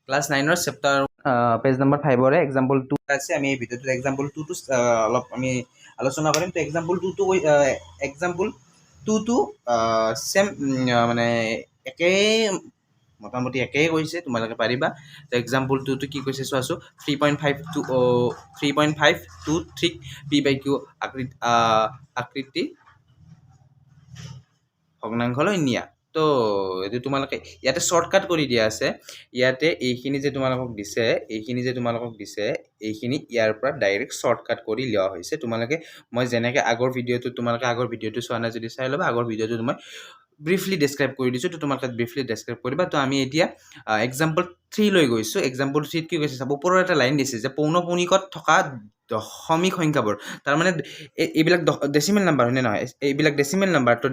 Class 9 Chapter page number 5 ore example 2 আছে আমি এই ভিডিওতে example 2 টো অলপ আমি আলোচনা কৰিম তো example 2 টো example 2 টো সেম মানে একেই মোটামুটি একেই কৈছে তোমালোকে পাৰিবা তো example 2 টো কি কৈছে চোৱাছো 3.523 p/q আকৃতি ভগ্নাংশলৈ নিয়া তো এইটো তোমালোকে ইয়াতে শৰ্টকাট কৰি দিয়া আছে ইয়াতে এইখিনি যে তোমালোকক দিছে এইখিনি ইয়াৰ পৰা ডাইৰেক্ট শৰ্টকাট কৰি লিয়া হৈছে তোমালোকে মই যেনেকৈ আগৰ ভিডিওটো চোৱা নাই যদি চাই ল'বা আগৰ ভিডিওটো মই ব্ৰিফলি ডেসক্ৰাইব কৰি দিছো তো তোমালোকে ব্ৰিফলি ডেসক্ৰাইব কৰিবা তো আমি এতিয়া এক্সাম্পল 3 লৈ গৈছো এক্সাম্পল 3 কি কৈছে চাব ওপৰৰ এটা লাইন দিছে যে পৌনঃপুনিকত থকা দশমিক সংখ্যাবোৰ তাৰ মানে এইবিলাক ডেসিমেল নাম্বাৰ হয়নে নহয় এইবিলাক ডেসিমেল নাম্বাৰ তো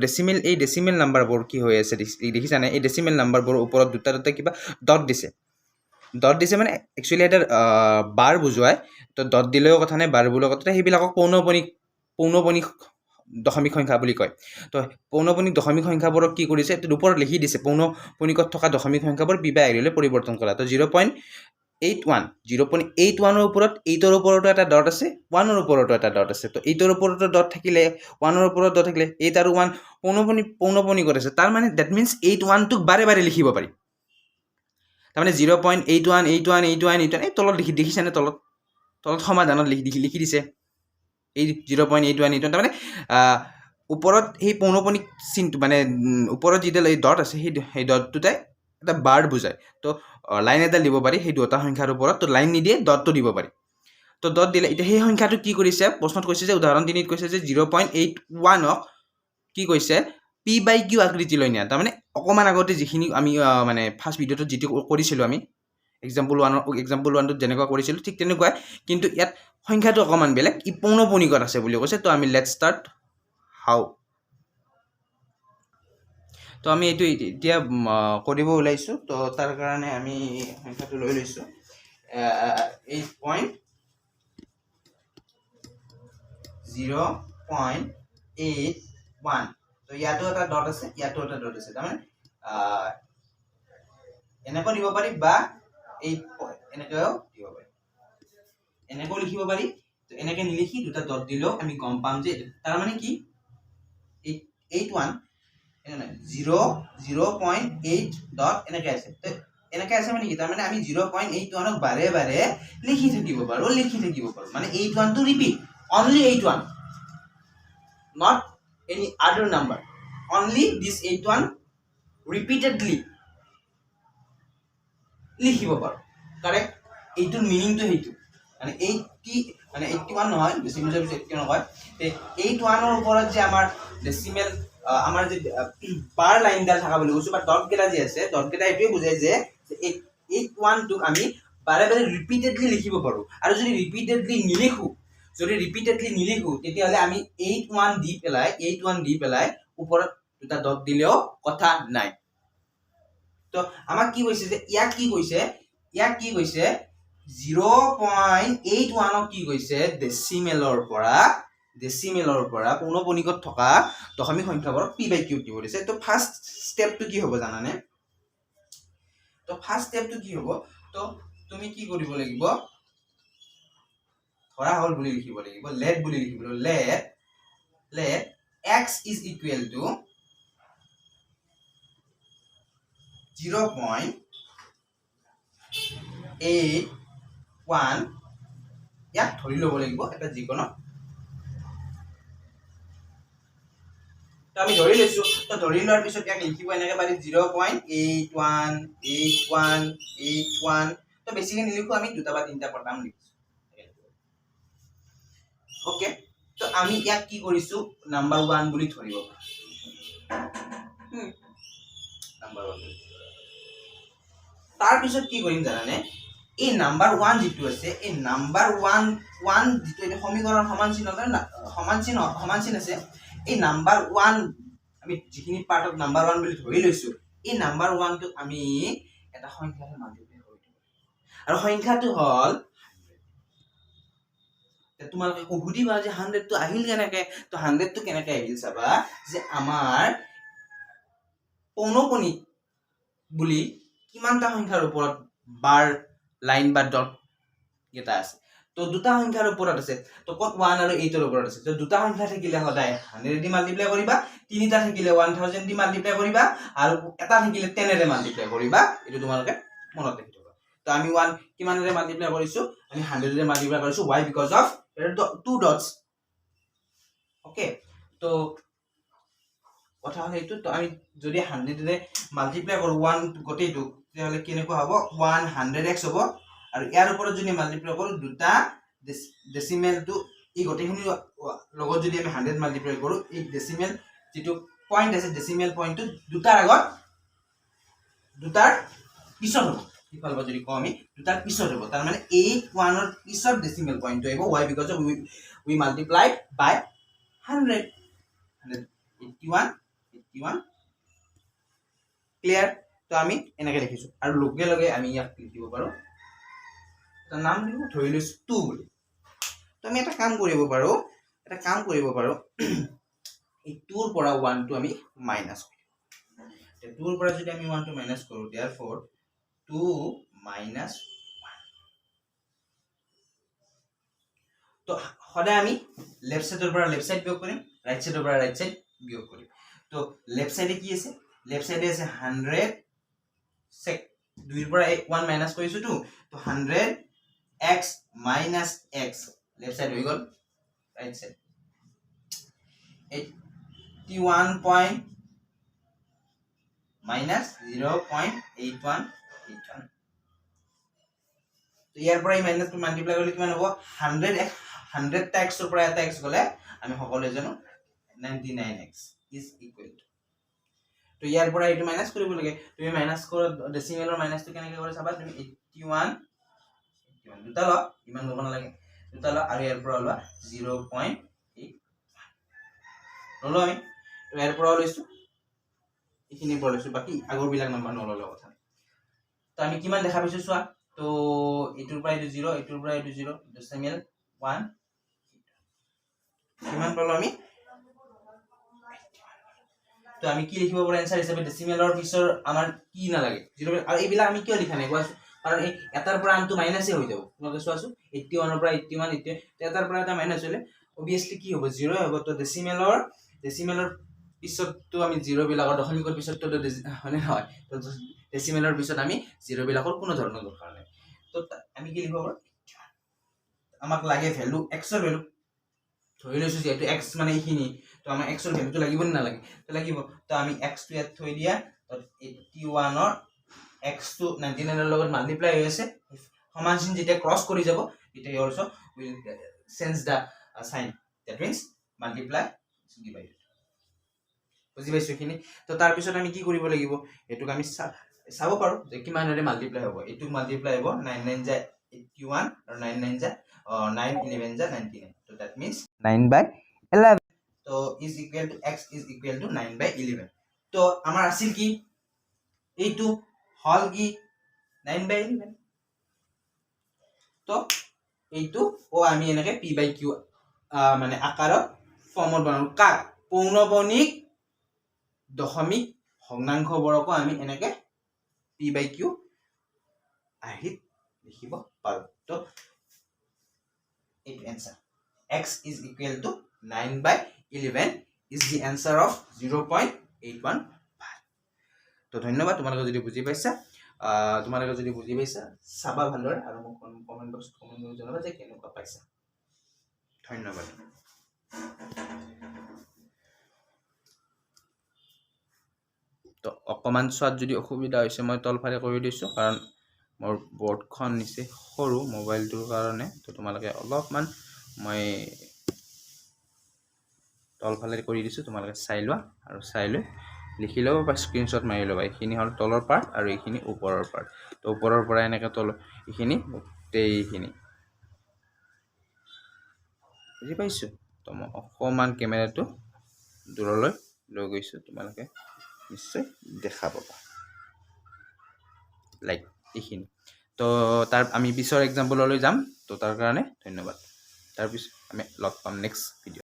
এই ডেসিমেল নাম্বাৰবোৰ কি হৈ আছে দেখিছানে এই ডেসিমেল নাম্বাৰবোৰ ওপৰত দুটা কিবা ডট দিছে মানে একচুয়ালি এটা বাৰ বুজুৱায় তো ডট দিলেও কথা নাই বাৰ বুলোৱা কথা সেইবিলাকক পৌনঃপুনিক দশমিক সংখ্যা বুলি কয় তো পৌনঃপুনিক দশমিক সংখ্যাবোৰক কি কৰিছে এটো ওপৰত লিখি দিছে পৌনঃপুনিকত থকা দশমিক সংখ্যাবোৰ p/r লৈ পৰিৱৰ্তন কৰা তো 0.81 ৰ ওপৰত 8 ৰ ওপৰতো এটা ডট আছে 1 ৰ ওপৰতো এটা ডট আছে তো 8 ৰ ওপৰতো ডট থাকিলে 1 ৰ ওপৰত ডট থাকিলে 8 আৰু 1 পৌনঃপুনিকত আছে তাৰ মানে দ্যাট মিন্স 81 টোক বাৰে বাৰে লিখিব পাৰি তাৰ মানে 0.81 এই তলত দেখিছানে তলত সমাধানত লিখি দিছে এই 0.81 তাৰ মানে ওপৰত এই পৌনঃপুনিক চিনটো মানে ওপৰত যিডাল এই ডট আছে সেই ডটটোতে এটা বাৰ বুজায় তো লাইন এটা দিব পাৰি সেই দুটা সংখ্যাৰ ওপৰত তো লাইন নিদিয়ে ডটটো দিব পাৰি তো ডট দিলে এতিয়া সেই সংখ্যাটো কি কৰিছে প্ৰশ্নত কৈছে যে উদাহৰণ 3 ত কৈছে যে 0.81 ক কি কৈছে p/q আকৃতি লৈ নিয়া তাৰ মানে অকমান আগতে যিখিনি আমি মানে ফাৰ্স্ট ভিডিওটো যেটো কৰিছিল আমি এক্সাম্পল 1 টো যেনেকুৱা কৰিছিল ঠিক তেনেকুৱা কিন্তু ইয়াত সংখ্যাটো অকমান বেলেগ ই পৌনঃপুনিকত আছে বুলি কৈছে তো আমি লেটস স্টাৰ্ট হাউ তো আমি এইটো এতিয়া কৰিব ওলাইছো তো তাৰ কাৰণে আমি সংখ্যাটো লৈ লৈছো 8.0.81 তো ইয়াতো এটা ডট আছে তাৰমানে এনেকৈ দিব পাৰি বা এই এনেকৈও দিব পাৰি এনেকৈ লিখিব পাৰি তো এনেকৈ নিলিখি দুটা ডট দিলেও আমি গম পাম যে তাৰ মানে কি 81 0.8 ডট এনেকৈ আছে তো এনেকৈ আছে মানে কি তাৰ মানে আমি 0.81 ক বাৰে বাৰে লিখি থাকিব পাৰো মানে 81 টো repeat only 81 not any other number only this 81 repeatedly লিখিব পাৰো কাৰেক্ট এইটোৰ মিনিংটো হেইটো মানে 81 নহয় ডেসিমেল যে 81 নহয় তে 81 ৰ ওপৰত যে আমাৰ ডেসিমেল আমাৰ যে পাৰ লাইনডাল থাকা বুলি কৈছো বা ডট কেটা যে আছে ডট কেটা এটোই বুজায় যে 81 টোক আমি বাৰে বাৰে ৰিপিটেডলি লিখিব পাৰো আৰু যদি ৰিপিটেডলি নিলিখো তেতিয়া হলে আমি 81 দি পেলাই ওপৰত দুটা ডট দিলেও কথা নাই তো আমাক কি কৈছে যে ইয়াক কি কৈছে 0.81 কি কৈছে ডেসিমেলৰ পৰা পৌনঃপুনিকত থকা দশমিক সংখ্যাবোৰক p/q দিব দিছে তো ফাৰ্স্ট স্টেপটো কি হ'ব জানানে তো ফাৰ্স্ট স্টেপটো কি হ'ব তো তুমি কি কৰিব লাগিব ধৰা হল বুলি লিখিব লাগিব let x is equal to 0.81 ইয়াক ধৰি ল'ব লাগিব এটা যিকোনো তো আমি ধৰি লৈছো তো ধৰি লোৱাৰ পিছত ইয়াক লিখিব এনেকৈ পাৰি 0.81 তো বেছিকৈ নিলিখো আমি দুটা বা তিনিটা পটাম লিখিছো ওকে তো আমি ইয়াক কি কৰিছো নাম্বাৰ 1 বুলি ধৰিব নাম্বাৰ 1 তাৰ পিছত কি কৰিম জানানে এই নাম্বাৰ 1 যেটো আছে এই নাম্বাৰ 1 যেটো এটা সমীকৰণ সমান চিন আছে এই নাম্বাৰ 1 আমি যিখিনি পাৰ্ট অফ নাম্বাৰ 1 বুলি ধৰি লৈছো এই নাম্বাৰ 1 টো আমি এটা সংখ্যাৰে মাল্টিপ্লাই কৰি দিব আৰু সংখ্যাটো হল তোমালোকে সুধিবা যে 100 টো আহিল কেনেকৈ তো 100 টো কেনেকৈ আহিল চাবা যে আমাৰ পৌনঃপুনিক বুলি কিমানটা সংখ্যাৰ ওপৰত বাৰ লাইন বা ডট কেইটা আছে তো দুটা সংখ্যাৰ ওপৰত আছে তো ক'ত 1 আৰু 8 ৰ ওপৰত আছে তো দুটা সংখ্যা থাকিলে সদায় 100 দি মাল্টিপ্লাই কৰিবা তিনিটা থাকিলে 1000 দি মাল্টিপ্লাই কৰিবা আৰু এটা থাকিলে 10 ৰে মাল্টিপ্লাই কৰিবা এটো তোমালোকে মনত ৰাখিবা তো আমি 1 কিমানৰে মাল্টিপ্লাই কৰিছো আমি 100 ৰে মাল্টিপ্লাই কৰিছো why because of two dots okay তো কথা হল এইটো তো আমি যদি 100 ৰে মাল্টিপ্লাই কৰো 1 গোটেইটো তেতিয়াহলে কেনেকুৱা হ'ব 100x হ'ব আৰু ইয়াৰ ওপৰত যদি মাল্টিপ্লাই কৰো দুটা ডেসিমেল টু এই গোটেইখিনি লগত যদি আমি 100 মাল্টিপ্লাই কৰো এই ডেসিমেল যেটো পয়েন্ট আছে ডেসিমেল পয়েন্টটো দুটাৰ আগত দুটাৰ পিছত হ'ব ইফালবা যদি কও আমি দুটাৰ পিছত হ'ব তাৰ মানে 1 ৰ পিছত ডেসিমেল পয়েন্টটো আহিব why because of we multiplied by 100 81 clear তো আমি এনেকৈ লিখিছো আৰু লগে লগে আমি ইয়াক লিখিব পাৰো তাৰ নাম দিব ধৰি লৈছো 2 বুলি তো আমি এটা কাম কৰিব পাৰো এই 2 ৰ পৰা 1 টো আমি মাইনাস কৰিম তে 2 ৰ পৰা যদি আমি 1 টো মাইনাস কৰো therefore 2 minus 1 তো সদায় আমি লেফট সাইডৰ পৰা লেফট সাইড বিয়োগ কৰিম ৰাইট সাইডৰ পৰা ৰাইট সাইড বিয়োগ কৰিম তো লেফট সাইডে কি আছে লেফট সাইডে আছে 100 sec 2 ৰ পৰা 1 মাইনাস কৰিছো তো 100 x minus x left side হৈ গল right side 81 point minus 0.8181 তো ইয়াৰ পৰা এই মাইনাস টো মাল্টিপ্লাই কৰিলে কিমান হ'ব 100 টা x ৰ পৰা এটা x গলে আমি সকলোৱে জানো 99x is equal to তো ইয়াৰ পৰা এইটো মাইনাস কৰিব লাগে তুমি মাইনাস কৰা ডেসিমেলৰ মাইনাসটো কেনেকৈ কৰে চাবা তুমি 81 দুটা ল ইমান লব নালাগে দুটা ল আৰু ইয়াৰ পৰা লবা 0.8 ললো আমি তো ইয়াৰ পৰা লৈছো এইখিনি পৰা লৈছো বাকি আগৰ বিলাক নম্বৰ নললো কথা তো আমি কিমান দেখা পাইছো চোৱা তো এটোৰ পৰা এটো 0 এটোৰ পৰা এটো 0 ডেসিমেল 1 কিমান পালো আমি তো আমি কি লিখিব পাৰো आंसर হিচাপে ডেসিমেলৰ পিছৰ আমাৰ কি না লাগে 0 আৰু এইবিলাক আমি কিয় লিখা নাই কোৱাছো কাৰণ এই এটাৰ পৰা আনটো মাইনাসে হৈ যাব তোমালোকে চোৱাছো 81 ৰ পৰা 81 এটাৰ পৰা এটা মাইনাস হলে obviously কি হ'ব 0 হ'ব তো ডেসিমেলৰ পিছত তো আমি 0 বিলাকৰ দশমিকৰ পিছত তো হনে হয় তো ডেসিমেলৰ পিছত আমি 0 বিলাকৰ কোনো ধৰণৰ দৰকাৰ নাই তো আমি কি লিখিব পাৰো আমাক লাগে ভ্যালু x ৰ ভ্যালু ধৰি লৈছো যে এটো x মানে এইখিনি তো আমাৰ x ৰ ভ্যালুটো লাগিব না লাগে তো লাগিব তো আমি x টো ইয়াত থৈ দিয়া তো 81 ৰ x টো 99 ৰ লগত মাল্টিপ্লাই হৈ আছে সমানচিন যেতিয়া ক্ৰস কৰি যাব এটা also will change the sign that means multiply divide বুজি পাইছো খিনি তো তাৰ পিছত আমি কি কৰিব লাগিব এটুক আমি চাব পাৰো যে কিমানৰে মাল্টিপ্লাই হ'ব এটুক মাল্টিপ্লাই হ'ব 99 যা 81 আৰু 99 যা 9 11 যা 99 তো দ্যাট মিন্স 9/11 তো is equal to x is equal to 9/11 তো আমাৰ আছিল কি এইটো হল কি 9/11 তো এইটো ও আমি এনেকে p/q মানে আকাৰত ফৰ্মত বনাও কাক পৌনপণিক দশমিক ভগ্নাংশ বৰকো আমি এনেকে p/q আহিত লিখিব পাৰো তো এইটো answer x is equal to 9/11 is the answer of 0.815 তো ধন্যবাদ তোমালোকে যদি বুজি পাইছা চাবা ভালদৰে আৰু মোক কমেন্ট বক্সত কমেন্ট কৰি জনাবা যে কেনেকুৱা পাইছা ধন্যবাদ তো অকমান চোৱাত যদি অসুবিধা হৈছে মই তলফালে কৰি দিছো কাৰণ মোৰ বৰ্ডখন নিচে সৰু মোবাইলটোৰ কাৰণে তো তোমালোকে অলপমান মই তলফালে কৰি দিছো তোমালোকে চাই লোৱা আৰু চাই লৈ লিখি লব বা স্ক্ৰিনশ্বট মাৰি লবা এইখিনি হল তলৰ পাৰ্ট আৰু এইখিনি ওপৰৰ পাৰ্ট তো ওপৰৰ পৰা এনেকৈ তল এইখিনি গোটেইখিনি বুজি পাইছো তো মই অকমান কেমেৰাটো দূৰলৈ লৈ গৈছো তোমালোকে নিশ্চয় দেখা পাবা লাইক এইখিনি তো তাৰ আমি পিছৰ এক্সাম্পললৈ যাম তো তাৰ কাৰণে ধন্যবাদ তাৰ পিছত আমি লগ পাম নেক্সট ভিডিঅ